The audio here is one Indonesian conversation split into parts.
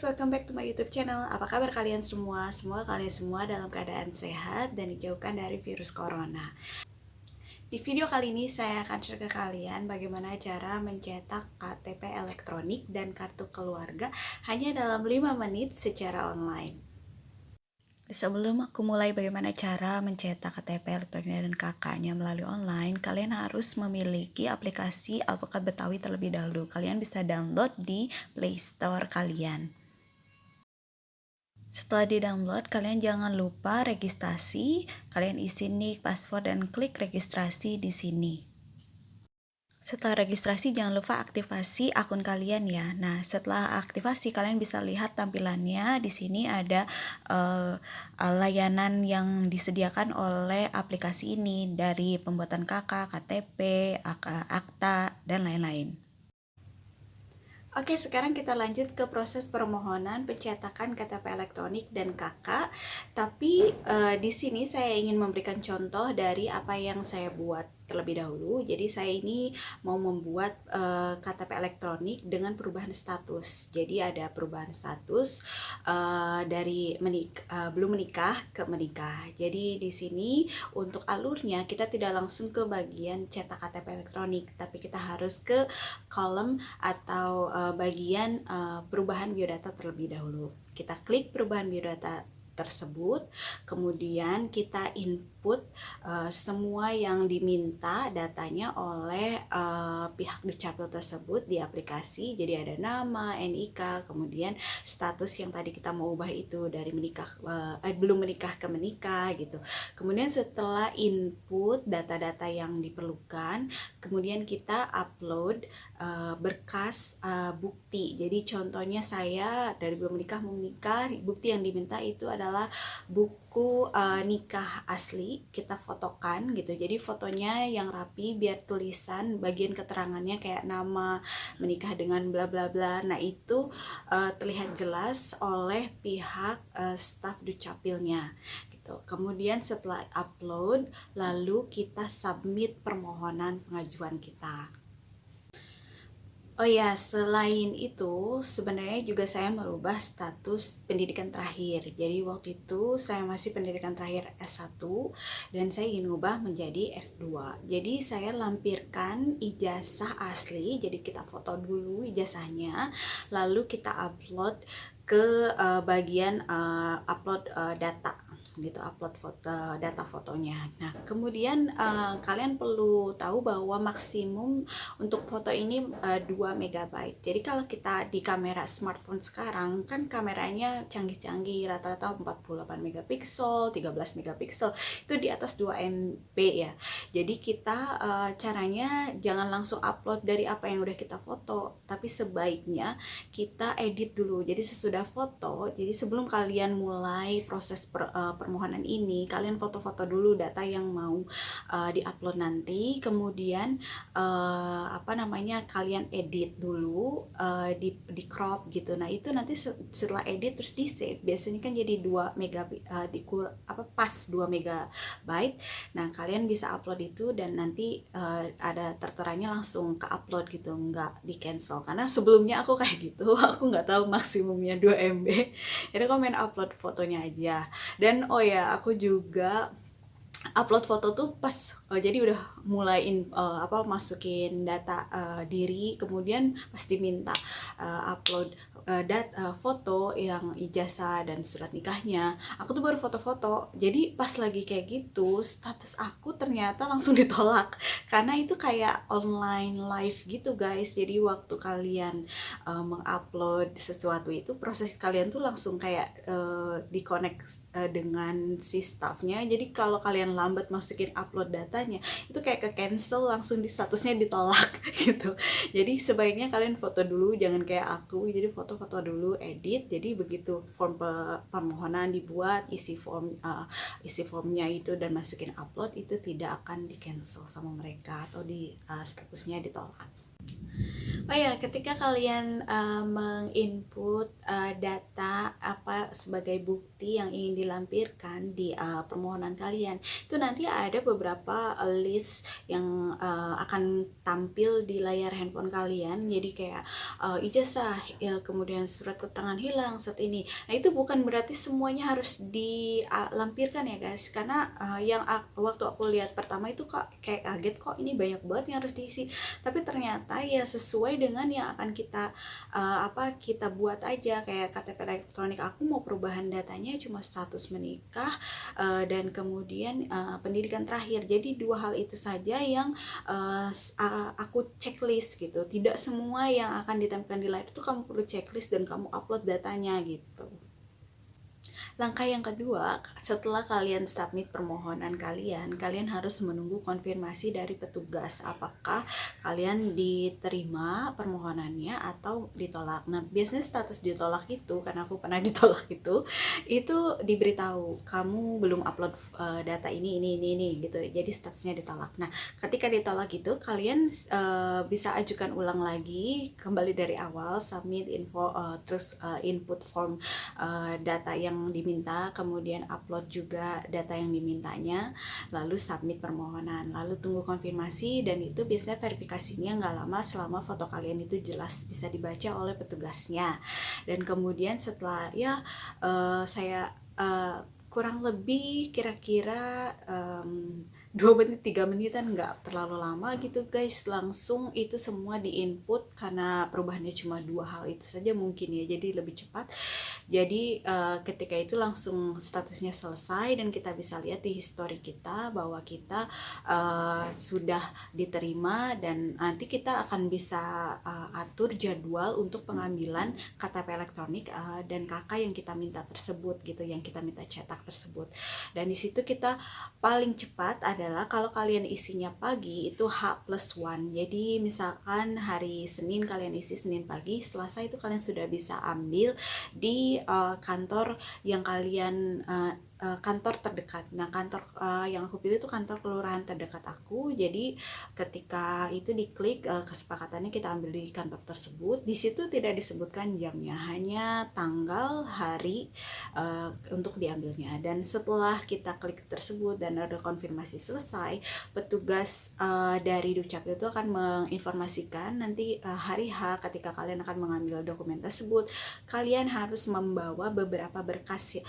welcome back to my YouTube channel. Apa kabar kalian semua? Semoga kalian semua dalam keadaan sehat dan dijauhkan dari virus corona. Di video kali ini saya akan share ke kalian bagaimana cara mencetak KTP elektronik dan kartu keluarga hanya dalam 5 menit secara online. Sebelum aku mulai bagaimana cara mencetak KTP elektronik dan KK-nya melalui online, kalian harus memiliki aplikasi Alpukat Betawi terlebih dahulu. Kalian bisa download di Play Store kalian. Setelah di-download, kalian jangan lupa registrasi. Kalian isi nick, password, dan klik registrasi di sini. Setelah registrasi, jangan lupa aktivasi akun kalian ya. Nah, setelah aktivasi, kalian bisa lihat tampilannya. Di sini ada layanan yang disediakan oleh aplikasi ini dari pembuatan KK, KTP, akta, dan lain-lain. Oke, sekarang kita lanjut ke proses permohonan pencetakan KTP elektronik dan KK. Tapi di sini saya ingin memberikan contoh dari apa yang saya buat terlebih dahulu. Jadi saya ini mau membuat KTP elektronik dengan perubahan status. Jadi ada perubahan status dari belum menikah ke menikah. Jadi di sini untuk alurnya kita tidak langsung ke bagian cetak KTP elektronik, tapi kita harus ke kolom atau bagian perubahan biodata terlebih dahulu. Kita klik perubahan biodata tersebut, kemudian kita input semua yang diminta datanya oleh pihak Dukcapil tersebut di aplikasi. Jadi ada nama, NIK, kemudian status yang tadi kita mau ubah itu dari menikah belum menikah ke menikah gitu. Kemudian setelah input data-data yang diperlukan, kemudian kita upload berkas bukti. Jadi contohnya saya dari belum menikah mau menikah, bukti yang diminta itu adalah buku nikah asli, kita fotokan gitu. Jadi fotonya yang rapi biar tulisan bagian keterangannya kayak nama, menikah dengan bla bla bla. Nah, itu terlihat jelas oleh pihak staf Dukcapilnya. Kemudian setelah upload, lalu kita submit permohonan pengajuan kita. Oh ya, selain itu sebenarnya juga saya merubah status pendidikan terakhir. Jadi waktu itu saya masih pendidikan terakhir S1 dan saya ingin ubah menjadi S2. Jadi saya lampirkan ijazah asli, jadi kita foto dulu ijazahnya, lalu kita upload ke bagian upload data gitu, upload foto data fotonya. Nah, kemudian kalian perlu tahu bahwa maksimum untuk foto ini 2 MB. Jadi kalau kita di kamera smartphone sekarang kan kameranya canggih-canggih, rata-rata 48 megapiksel, 13 megapiksel, itu di atas 2 MB ya. Jadi kita caranya jangan langsung upload dari apa yang udah kita foto, tapi sebaiknya kita edit dulu. Jadi sesudah foto, jadi sebelum kalian mulai proses permohonan ini, kalian foto-foto dulu data yang mau diupload nanti, kemudian kalian edit dulu, di crop gitu. Nah, itu nanti setelah edit terus di save, biasanya kan jadi 2 MB pas 2 MB. Nah, kalian bisa upload itu dan nanti ada terteranya langsung ke upload gitu, nggak di cancel. Karena sebelumnya aku kayak gitu, aku nggak tahu maksimumnya 2 MB. Jadi aku main upload fotonya aja. Dan oh ya, aku juga upload foto tuh pas jadi udah mulai masukin data diri, kemudian pasti minta upload foto yang ijazah dan surat nikahnya. Aku tuh baru foto-foto, jadi pas lagi kayak gitu status aku ternyata langsung ditolak karena itu kayak online live gitu guys. Jadi waktu kalian mengupload sesuatu itu, proses kalian tuh langsung kayak di-connect dengan si staffnya. Jadi kalau kalian lambat masukin upload datanya, itu kayak ke cancel, langsung di statusnya ditolak gitu. Jadi sebaiknya kalian foto dulu, jangan kayak aku. Jadi foto-foto dulu, edit. Jadi begitu form permohonan dibuat, isi formnya itu dan masukin upload, itu tidak akan di cancel sama mereka atau di statusnya ditolak. Oh ya, ketika kalian menginput data apa sebagai bukti yang ingin dilampirkan di permohonan kalian, itu nanti ada beberapa list yang akan tampil di layar handphone kalian. Jadi kayak ijazah, ya, kemudian surat keterangan hilang saat ini. Nah, itu bukan berarti semuanya harus dilampirkan ya guys, karena waktu aku lihat pertama itu kayak kaget, kok ini banyak banget yang harus diisi, tapi ternyata ya sesuai dengan yang akan kita buat aja. Kayak KTP elektronik aku mau perubahan datanya cuma status menikah dan kemudian pendidikan terakhir. Jadi dua hal itu saja yang aku checklist gitu. Tidak semua yang akan ditampilkan di layar itu kamu perlu checklist dan kamu upload datanya gitu. Langkah yang kedua, setelah kalian submit permohonan kalian, kalian harus menunggu konfirmasi dari petugas apakah kalian diterima permohonannya atau ditolak. Nah, biasanya status ditolak itu, karena aku pernah ditolak itu diberitahu kamu belum upload data ini gitu. Jadi statusnya ditolak. Nah, ketika ditolak itu kalian bisa ajukan ulang lagi kembali dari awal, submit info terus input form data yang diminta, kemudian upload juga data yang dimintanya, lalu submit permohonan, lalu tunggu konfirmasi. Dan itu biasanya verifikasinya nggak lama selama foto kalian itu jelas bisa dibaca oleh petugasnya. Dan kemudian setelah saya kurang lebih kira-kira 2 menit 3 menitan, nggak terlalu lama gitu guys, langsung itu semua di input. Karena perubahannya cuma 2 hal itu saja mungkin ya, jadi lebih cepat. Jadi ketika itu langsung statusnya selesai dan kita bisa lihat di history kita bahwa kita sudah diterima, dan nanti kita akan bisa atur jadwal untuk pengambilan KTP elektronik dan KK yang kita minta tersebut gitu, yang kita minta cetak tersebut. Dan di situ kita paling cepat adalah kalau kalian isinya pagi itu H+1. Jadi misalkan hari Senin kalian isi Senin pagi, Selasa itu kalian sudah bisa ambil di kantor yang kalian kantor terdekat. Nah, kantor yang aku pilih itu kantor kelurahan terdekat aku. Jadi ketika itu diklik kesepakatannya kita ambil di kantor tersebut. Di situ tidak disebutkan jamnya, hanya tanggal, hari untuk diambilnya. Dan setelah kita klik tersebut dan ada konfirmasi selesai, petugas dari Dukcapil itu akan menginformasikan nanti hari H ketika kalian akan mengambil dokumen tersebut, kalian harus membawa beberapa berkas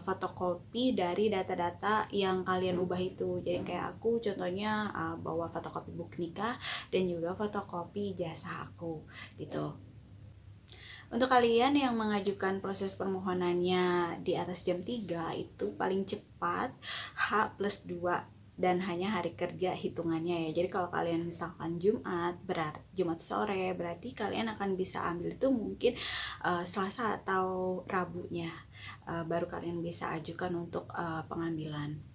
fotokopi dari data-data yang kalian ubah itu. Jadi kayak aku contohnya bawa fotokopi buku nikah dan juga fotokopi ijazah aku gitu. Untuk kalian yang mengajukan proses permohonannya di atas jam 3 itu paling cepat H+2 dan hanya hari kerja hitungannya ya. Jadi kalau kalian misalkan Jumat sore, berarti kalian akan bisa ambil itu mungkin Selasa atau Rabunya, baru kalian bisa ajukan untuk pengambilan.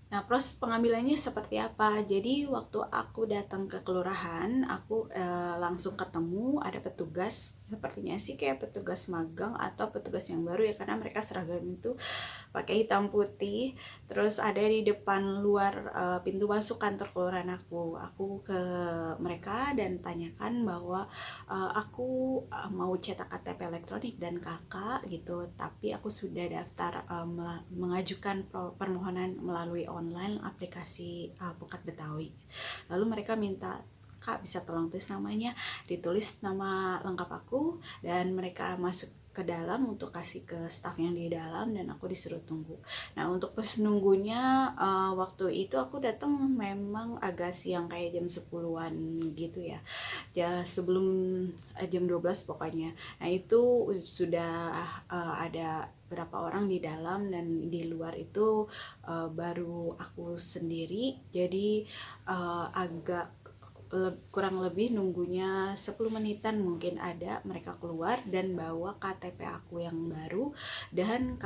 Nah, proses pengambilannya seperti apa? Jadi waktu aku datang ke kelurahan, aku langsung ketemu ada petugas, sepertinya sih kayak petugas magang atau petugas yang baru ya, karena mereka seragam itu pakai hitam putih. Terus ada di depan luar pintu masuk kantor kelurahan aku. Aku ke mereka dan tanyakan bahwa aku mau cetak KTP elektronik dan kakak gitu, tapi aku sudah daftar mengajukan permohonan melalui online aplikasi Pukat Betawi. Lalu mereka minta, Kak bisa tolong tulis namanya, ditulis nama lengkap aku, dan mereka masuk ke dalam untuk kasih ke staff yang di dalam, dan aku disuruh tunggu. Nah, untuk pas nunggunya waktu itu aku datang memang agak siang, kayak jam 10-an gitu ya. Ya sebelum jam 12 pokoknya. Nah, itu sudah ada berapa orang di dalam, dan di luar itu baru aku sendiri. Jadi agak kurang lebih nunggunya 10 menitan mungkin ada. Mereka keluar dan bawa KTP aku yang baru dan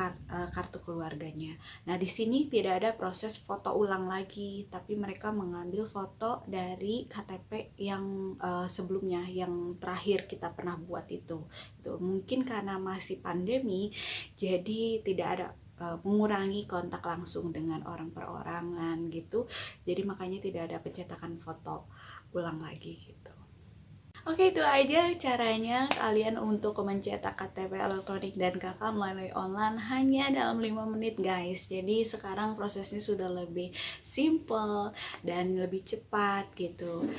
kartu keluarganya. Nah, di sini tidak ada proses foto ulang lagi, tapi mereka mengambil foto dari KTP yang sebelumnya, yang terakhir kita pernah buat itu. Mungkin karena masih pandemi, jadi tidak ada mengurangi kontak langsung dengan orang per orangan gitu. Jadi makanya tidak ada pencetakan foto ulang lagi gitu. Oke, itu aja caranya kalian untuk mencetak KTP elektronik dan KK melalui online hanya dalam 5 menit guys. Jadi sekarang prosesnya sudah lebih simple dan lebih cepat gitu.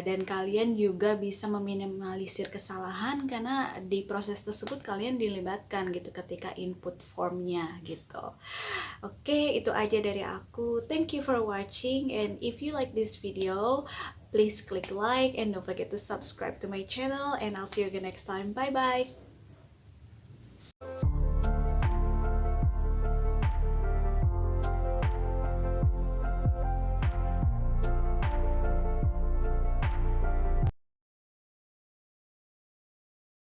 Dan kalian juga bisa meminimalisir kesalahan karena di proses tersebut kalian dilibatkan gitu ketika input formnya gitu. Oke, itu aja dari aku. Thank you for watching, and if you like this video, please click like and don't forget to subscribe to my channel, and I'll see you again next time. Bye bye.